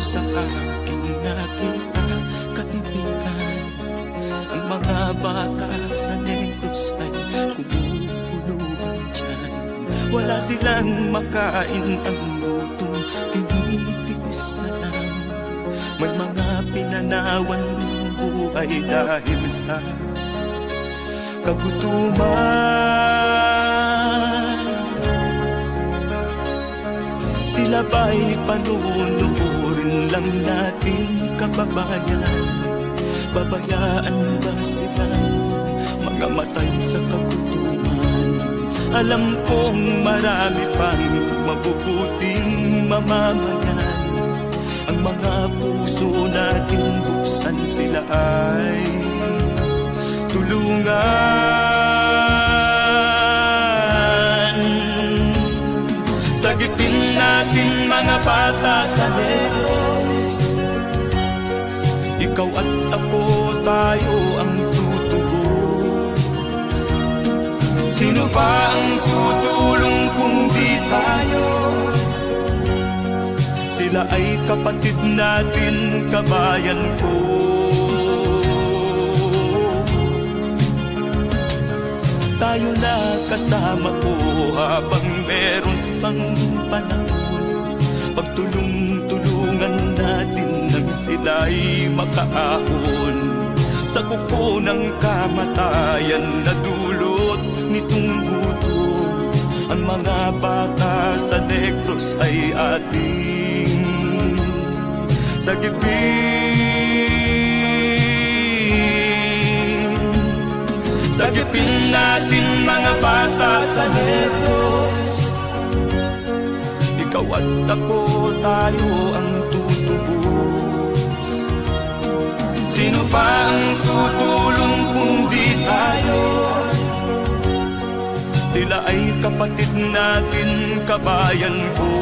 sa aking nakita, kaibigan. Ang mga bata sa Negros ay kumukulong dyan. Wala silang makain, ang gutom tinitiis na lang. May mga pinanawan ng buhay dahil sa kagutuman. Sila ba'y panunurin lang natin, kababayan? Babayaan ba silang mga matay sa kagutuman? Alam kong marami pang mabubuting mamamayan. Ang mga puso natin buksan, sila ay tulungan. Sagipin natin mga bata sa Negros. Ikaw at ako, tayo ang tutubos. Sino ba ang tutulong kung di tayo? Sila ay kapatid natin, kabayan ko. Tayo na kasama ko habang meron pang panahon. Pagtulong-tulungan natin nang sila'y makaahon sa kuko ng kamatayan na dulot nitong gutom. Ang mga bata sa Negros ay ating sagipin. Sagipin natin mga bata sa Negros. Ikaw at ako, tayo ang tutubos. Sino pa ang tutulong kung di tayo? Sila ay kapatid natin, kabayan ko.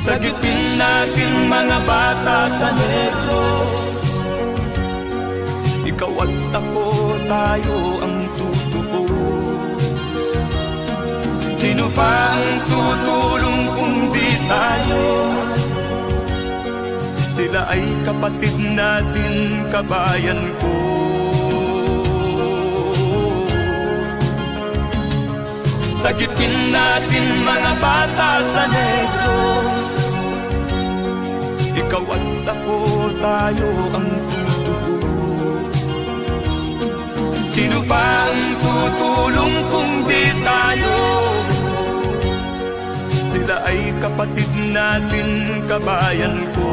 Sagipin natin mga bata sa Negros. Ikaw at ako, tayo ang tutubos. Sino pa ang tutulong kung di tayo? Sila ay kapatid natin, kabayan ko. Sagipin natin mga bata sa Negros. Ikaw at ako, tayo ang tutubos. Sino pa ang tutulong kung di tayo? Sila ay kapatid natin, kabayan ko.